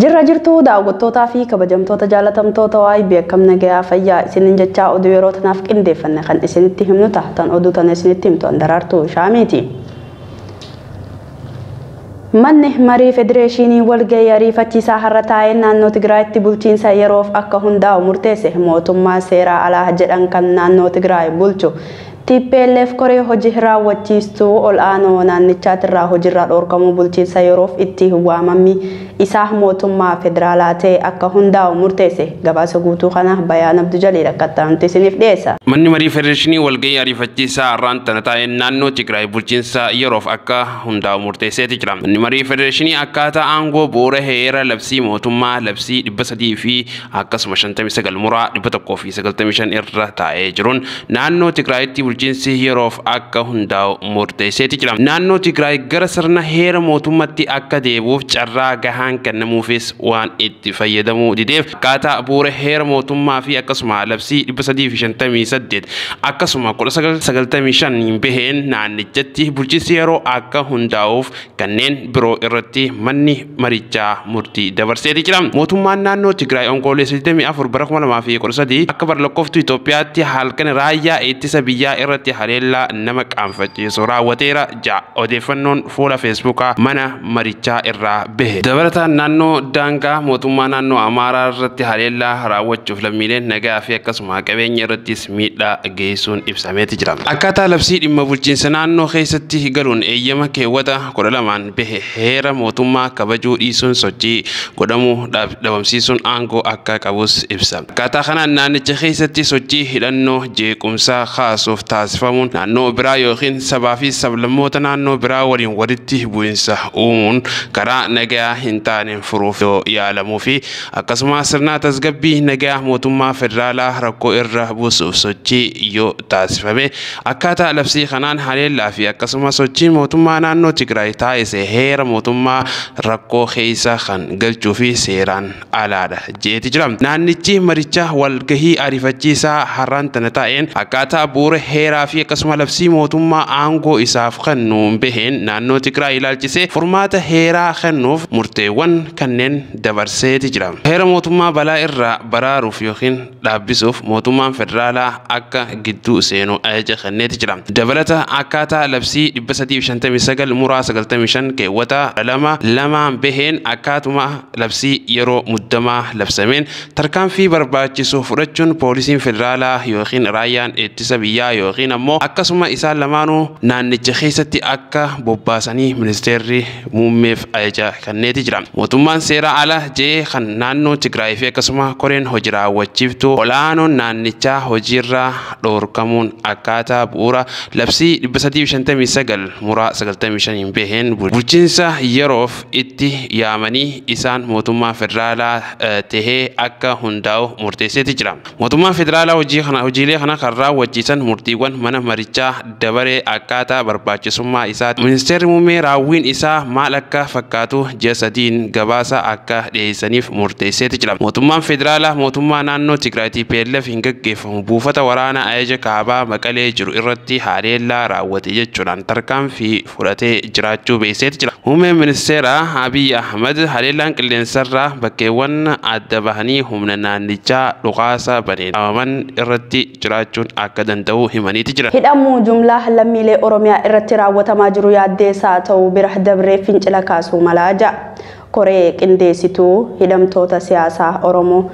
Jirra jirtuu daawwattootaa fi kabajamtoota jaalatamtoota OIB akkam nagaa fayyaa isinin jechaa oduu yeroo tanaaf qindeeffanne kan isinitti himnu taatan oduu tan isinitti himtu Andaraartuu Shaamiiti. Manni marii federeeshinii walgahii ariifachiisaa har'a taa'ee naannoo Tigraayitti bulchiinsa yeroof akka hundaa'u murteesse mootummaa seeraa alaa jedhan kan naannoo Tigraay bulchu. TPLF koree hojii raawwachiistuu ol'aanoo naannichaatirraa hojiirra dhorkamuu bulchiinsa yeroof itti waamamni isaa mootummaa federaalaa ta'e akka hundaa'u murteesse. Gabaasa guutuu kana Bayaan Abduu Jaliil akkatti isiniif dhiyeessa. Manni marii federeeshinii walgahii ariifachiisaa har'aan tana taa'ee naannoo Tigraay bulchiinsa yeroof akka hundaa'u murteesseeti jira. Manni marii federeeshinii akkaataa aangoo bu'uura heera labsii mootummaa labsii 300 fi akkasuma 59 muraa 195 irra taa'ee jiruun naannoo Tigraayitti bulchiinsi yeroof akka hundaa'u murteesseeti jira. Naannoo Tigraay gara sirna heera mootummaatti akka deebi'uuf carraa gahaan kennamuufis waan itti fayyadamuu dideef akkaataa bu'uura heera mootummaa fi akkasuma labsii 358 akkasuma 1995 baheen naannichatti bulchiinsi yeroo akka hundaa'uuf kanneen biroo irratti manni marichaa murtii dabarseeti jira. Mootummaan naannoo Tigraay onkololeessa 24 bara 2013 akka lakkooftuu Itoophiyaatti halkan raayyaa ittisa biyyaa irratti haleellaa nama qaanfachiisu raawwateera ja'a odeeffannoon fuula feesbuukaa mana marichaa irraa bahe. Dabalataan naannoo daangaa mootummaa naannoo Amaaraa irratti haleellaa raawwachuuf lammiileen nagaa fi akkasuma qabeenya irrattis miidhaa geessuun ibsameeti jira. Akkaataa labsii dhimma bulchiinsa naannoo keessatti galuun eeyyama keewwata 12 bahe heera mootummaa kabajuu dhiisuun sochii godhamuu dhabamsiisuun aangoo akka qabus ibsa. Akkaataa kanaan naannicha keessatti sochii hidhannoo jeequmsaa kaasuuf taasifamuun naannoo biraa yookiin sabaa fi sablammoota naannoo biraa waliin walitti bu'insa uumuun karaa nagaa hin taaneen furuuf yaalamuu fi akkasumas sirna tasgabbii nagaa mootummaa federaalaa rakkoo irra buusuuf sochii yoo taasifame akkaataa labsii kanaan haleellaa fi akkasumas sochii mootummaa naannoo Tigraay taasise heera mootummaa rakkoo keessa kan galchuu fi seeraan alaadha jeeti jira. Naannichi maricha walgahii ariifachiisaa har'aan tana taa'een akkaataa bu'uura heeraa fi akkasuma labsii mootummaa aangoo isaaf kennuun baheen naannoo Tigraay ilaalchisee furmaata heeraa kennuuf murteewwan kanneen dabarseeti jira. Heera mootummaa balaa irraa baraaruuf yookiin dhaabbisuuf mootummaan federaalaa akka gidduu seenuu ajaja kenneeti jira. Dabalata akkaataa labsii 359 muraa 95 keewwata 2 baheen akkaatuma labsii yeroo muddamaa labsameen tarkaanfii barbaachisu fudhachuun poolisiin federaalaa yookiin raayyaan ittisa biyyaa yookiin ammoo akkasuma isaan lamaanuu naannicha keessatti akka bobbaasanii ministeerri muummeef ajaja kenneeti jira. Mootummaan seera ala jee kan naannoo Tigraay fi akkasuma koreen hojii raawwachiiftuu ol'aanoon naannichaa hojiirra dhorkamuun akkaataa bu'uura labsii 359 muraa 95 baheen bulchiinsa yeroof itti yaamanii isaan mootummaa federaalaa tahee akka hundaa'u murteesseeti jira. Mootummaan federaalaa hojiilee kana kan raawwachiisan murtiiwwan mana marichaa dabaree akkaataa barbaachisummaa isaa ministeerri muummee raawwiin isaa maal akka fakkaatu ji'a sadiin gabaasa akka dhiyeessaniif murteesseeti jira. Mootummaan federaalaa mootummaa naannoo Tigraay TPLF hin gaggeeffamu buufata waraanaa ajaja kaabaa Maqalee jiru irratti haleellaa raawwate jechuudhaan tarkaanfii fudhatee jiraachuu beeksiseeti jira. Muummeen ministeeraa Abiy Ahmed haleellaan qilleensarraa bakkeewwan adda bahanii humna naannichaa dhukaasa baneedhaman irratti jiraachuun akka danda'u himaniiti jira. Hidhamuu jumlaa lammiilee Oromiyaa irratti raawwatamaa jiru yaaddeessaa ta'uu bira dabree fincila kaasuu malaa ja'a. Koree qindeessituu hidhamtoota siyaasaa Oromoo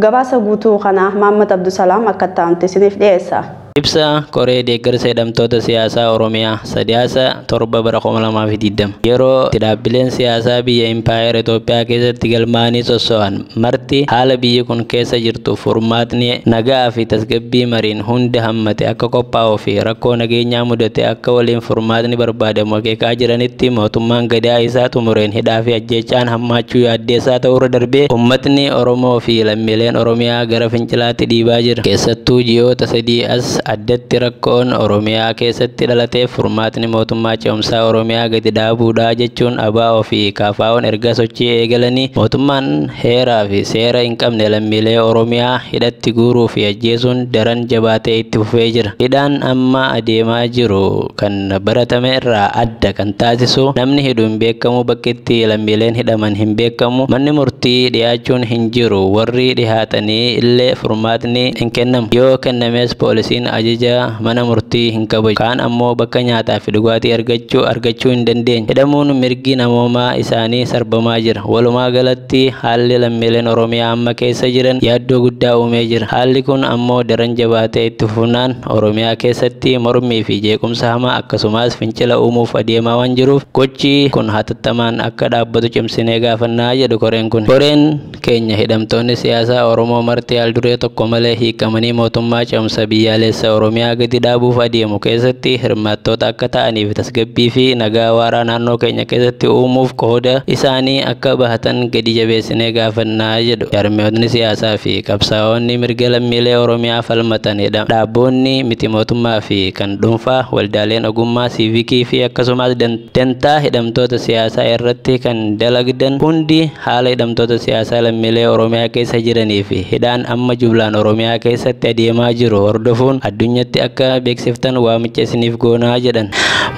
gabaasa guutuu kana Mahammad Abdusalaam akkatti isiniif dhiyeessa. Ibsa koree deeggarsa hidhamtoota siyaasaa Oromiyaa Sadaasa 7 bara 2020 yeroo dhaabbileen siyaasaa biyya Impaayera Itoophiyaa keessatti galmaa'anii soso'an marti haala biyyi kun keessa jirtu furmaatni nagaa fi tasgabbii mariin hunda hammate akka qophaa'uu fi rakkoo nageenyaa mudate akka waliin furmaatni barbaadamu akeekaa jiranitti mootummaan gadaa isaa xumureen hidhaa fi ajjeechaan hammaachuu yaaddeessaa ta'uurra darbee uummatni Oromoo fi lammiileen Oromiyaa gara fincilaatti dhiibaa jira. Keessattuu ji'oota 3 as addatti rakkoon Oromiyaa keessatti dhalatee furmaatni mootummaa ce'umsaa Oromiyaa gadi dhaabuudha jechuun ABO fi KFO'n erga sochii eegalanii mootummaan heeraa fi seera hin qabne lammiilee Oromiyaa hidhatti guuruu fi ajjeesuun daran jabaatee itti fufee jira. Hidhaan amma adeemaa jiru kan baratame irraa adda kan taasisu namni hidhu hin beekamu, bakkeetti lammiileen hidhaman hin beekamu, manni murtii dhiyaachuun hin jiru, warri dhihaatanii illee furmaatni hin kennamu. Yoo kennames poolisiin ajaja mana murtii hin kabaju. Kaan ammoo bakka nyaataa fi dhugaatii argachuu hin dandeenye. Hidhamuun mirgi namoomaa isaanii sarbamaa jira. Walumaa galatti haalli lammiileen Oromiyaa amma keessa jiran yaaddoo guddaa uumee jira. Haalli kun ammoo daran jabaatee itti fufnaan Oromiyaa keessatti mormii fi jeequmsa hamaa akkasumas fincila uumuuf adeemaa waan jiruuf gochi kun hatattamaan akka dhaabbatu cimsinee gaafannaa jedhu koreen kun. Koreen keenya hidhamtoonni siyaasaa Oromoo marti al duree tokko malee hiikamanii mootummaa ce'umsa biyyaalessa Oromiyaa gadi dhaabuuf adeemu keessatti hirmaattoota akka ta'aniif tasgabbii fi nagaa waaraa naannoo keenya keessatti uumuuf qooda isaanii akka bahatan gadi jabeessinee gaafannaa jedhu. Jaarmiyoonni siyaasaa fi qabsaa'onni mirga lammiilee Oromiyaa falmatan dhaabboonni miti mootummaa fi kan dhuunfaa, waldaaleen ogummaa siivikii fi akkasumas dantaa hidhamtoota siyaasaa irratti kan dalagdan hundi haala hidhamtoota siyaasaa lammiilee Oromiyaa keessa jiranii fi hidhaan amma jumlaan Oromiyaa keessatti adeemaa jiru hordofuun addunyatti akka beeksiftan waamicha isiniif goonaa jedhan.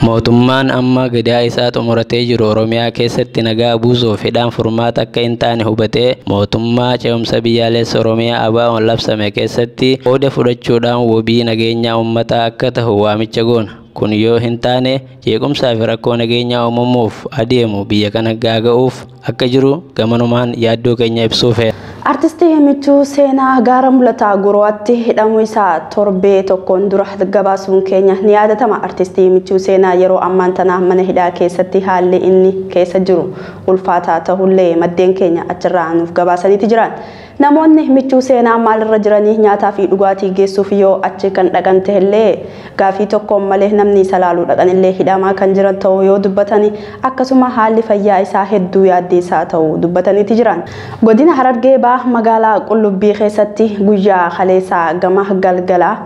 Mootummaan amma gadaa isaa xumuratee jiru Oromiyaa keessatti nagaa buusuuf hidhaan furmaata akka hin taane hubatee mootummaa ce'umsa biyyaalessa Oromiyaa ABO'n labsame keessatti qooda fudhachuudhaan wabii nageenyaa uummataa akka ta'u waamicha goona. Kun yoo hin taane jeequmsaa fi rakkoo nageenyaa uumamuuf adeemu biyya kana gaaga'uuf akka jiru gamanumaan yaaddoo keenya ibsuuf. Artistii Michuu Seenaa Gaara Mul'ataa Gurootti hidhamuu isaa torbee tokkoon dura gabaasuun keenya ni yaadatama. Artistii Michuu Seenaa yeroo ammaan tana mana hidhaa keessatti haalli inni keessa jiru ulfaataa ta'ullee maddeen keenya achirraa nuuf gabaasaniiti jiran. Namoonni Michuu Seenaa maalirra jiranii nyaataa fi dhugaatii geessuuf yoo achi kan dhaqan ta'ellee gaafii tokkoon malee namni isa laaluu dhaqanillee hidhamaa kan jiran ta'uu yoo dubbatanii akkasuma haalli fayyaa isaa hedduu yaaddeessaa ta'uu dubbataniiti jiran. Godina Harargee magaalaa Qullubbii keessatti guyyaa kaleessaa gama galgalaa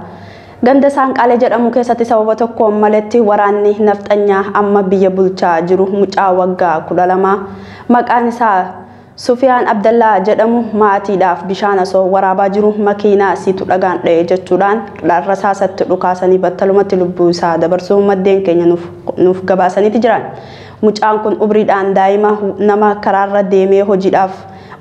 ganda Saanqaalee jedhamu keessatti sababa tokkoon maletti waraanni nafxanyaa amma biyya bulchaa jiru mucaa waggaa 12 maqaan isaa Sufiyaan Abdallaa jedhamu maatiidhaaf bishaan osoo waraabaa jiru makiinaa siitu dhagaan dha'e jechuudhaan rasaasatti dhukaasanii battalumatti lubbuu isaa dabarsuu maddeen keenya nuuf gabaasaniiti jiran. Mucaan kun umriidhaan daa'ima nama karaarra deemee hojiidhaaf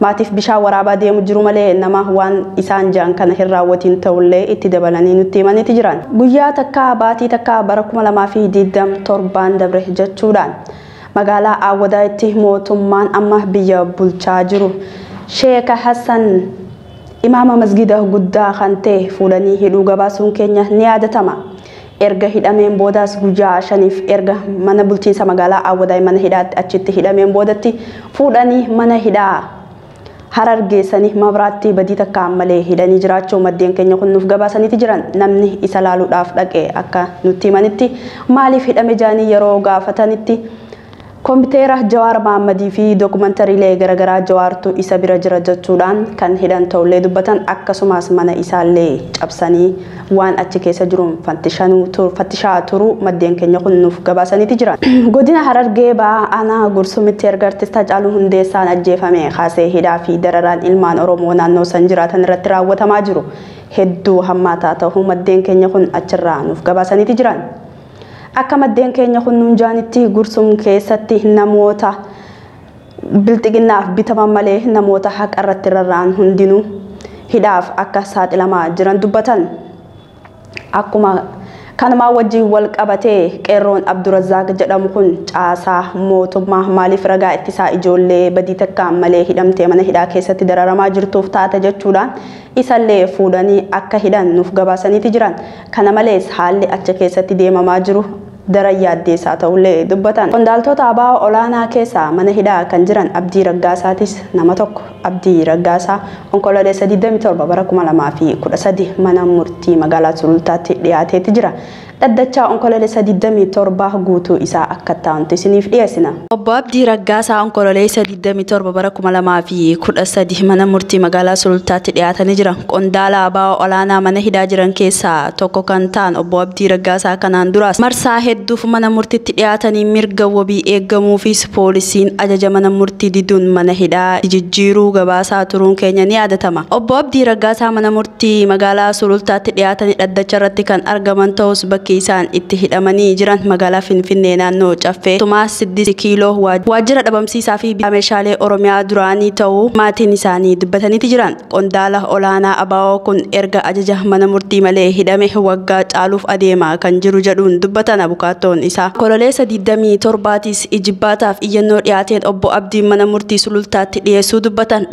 maatiif bishaan waraabaa deemu jiru malee nama waan isaan jaan kana hin raawwatiin ta'ullee itti dabalanii nutti himaniiti jiran. Guyyaa takkaa baatii takkaa bara 2027 dabre jechuudhaan magaalaa Awwadaatti mootummaan amma biyya bulchaa jiru Sheeka Hassan imaama masgida guddaa kan ta'e fuudhanii hidhuu gabaasuun keenya ni yaadatama. Erga hidhameen boodaas guyyaa 5 erga mana bulchiinsa magaalaa Awwadaay mana hidhaatti achitti hidhameen boodatti fuudhanii mana hidhaa Harargeessanii mabraatti badii takka malee hidhanii jiraachuu maddeen keenya kun nuuf gabaasaniiti jiran. Namni isa laaluudhaaf dhaqe akka nutti himanitti maaliif hidhame jaanii yeroo gaafatanitti Kompiitera Jawaar Mahammadii fi dookumentariilee garaagaraa Jawaartu isa bira jira jechuudhaan kan hidhan ta'ullee dubbatan akkasumas mana isaallee cabsanii waan achi keessa jiruun fattishaa turu maddeen keenya kun nuuf gabaasaniiti jiran. Godina Harargee aanaa Gursumitti erga artistaa Haacaaluu Hundeessaan ajjeefame kaasee hidhaa fi dararaan ilmaan Oromoo naannoo san jiraatan irratti raawwatamaa jiru hedduu hammaataa ta'uu maddeen keenya kun achirraa nuuf gabaasaniiti jiran. Akka maddeen keenya kun nuun jaanitti Gursum keessatti namoota bilxiginnaaf bitaman malee namoota haqa irratti rarra'an hundinuu hidhaaf akka saaxilamaa jiran dubbatan. Akkuma kanumaa wajjin wal qabatee qeerroon Abdurazaaq jedhamu kun caasaa mootummaa maaliif ragaa ittisaa ijoollee badii takka malee hidhamtee mana hidhaa keessatti dararamaa jirtuuf taata jechuudhaan isallee fuudhanii akka hidhan nuuf gabaasaniiti jiran. Kana malees haalli achi keessatti deemamaa jiru daran yaaddeessaa ta'ullee dubbatan. Qondaaltota ABO olaanaa keessaa mana hidhaa kan jiran Abdii Raggaasaatis nama tokko. Abdii Raggaasaa onkololeessa 27 bara 2013 mana murtii magaalaa Sulultaatti dhiyaateeti jira. dhaddachaa onkololeessa 27 guutuu isaa akka ta'antu isiniif dhiyeessina. Obbo Abdii Raggaasaa onkololeessa 27 bara 2013 mana murtii magaalaa Sulultaatti dhiyaatanii jiran. Qondaala ABO olaanaa mana hidhaa jiran keessaa tokko kan ta'an Obbo Abdii Raggaasaa kanaan duras marsaa hedduuf mana murtiitti dhiyaatanii mirga wabii eeggamuufis poolisiin ajaja mana murtii diduun mana hidhaa jijjiiruu gabaasaa turuun keenya ni yaadatama. Obbo Abdii Raggaasaa mana murtii magaalaa Sulultaatti dhiyaatanii dhaddacha irratti kan argaman ta'us bakki isaan itti hidhamanii jiran magaalaa Finfinnee naannoo Caffee tumaa 6 kiiloo waajjira dhabamsiisaa fi meeshaalee Oromiyaa duraanii ta'uu maatiin isaanii dubbataniiti jiran. Qondaala olaanaa ABO kun erga ajaja mana murtii malee hidhame waggaa caaluuf adeemaa kan jiru jedhuun dubbatan abukaattoon isaa. Onkololeessa 27tis ijibbaataaf iyyannoo dhiyaateen Obbo Abdiin mana murtii Sulultaatti dhiyeessuu dubbatan.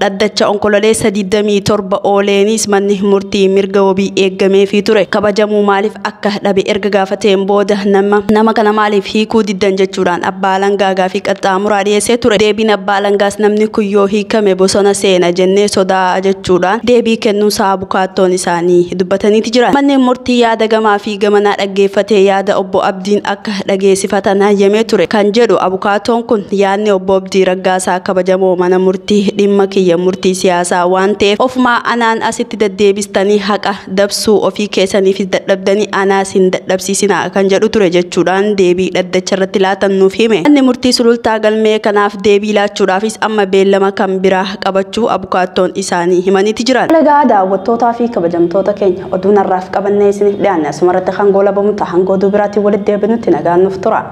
Dhaddacha onkololeessa 27 ooleenis manni murtii mirga wabii eeggamee fi ture kabajamuu maaliif akka dhabe erga gaafateen booda nama kana maaliif hiikuu diddan jechuudhaan abbaa alangaa fi qaxxaamuraa dhiyeessee ture. Deebiin abbaa alangaas namni kun yoo hiikame bosona seena jennee sodaa jechuudhaan deebii kennuusaa abukaattoon isaanii dubbataniiti jiran. Manni murtii yaada gamaa fi gamanaa dhaggeeffatee yaada Obbo Abdiin akka dhageessifatan hayyamee ture kan jedhu abukaattoon kun yaadni Obbo Abdii Raggaasaa kabajamoo mana murtii dhimma kiyya murtii siyaasaa waan ta'eef ofumaa anaan asitti deddeebistanii haqa dabsuu ofii keessaniif dadhabdanii anaas hin dadhabsiisinaa kan jedhu ture jechuudhaan deebii dhaddacha irratti laatan nuuf hime. Manni murtii Sulultaa galmee kanaaf deebii laachuudhaafis amma beellama kan biraa qabachuu abukaattoon isaanii himaniiti jiran. Lagaa daawwattootaa fi kabajamtoota keenya oduun har'aaf qabannee isiniif dhiyaanne asumarratti hangoo labamu ta'a hangoo dubiraatti walitti deebinutti nagaan nuuf tura.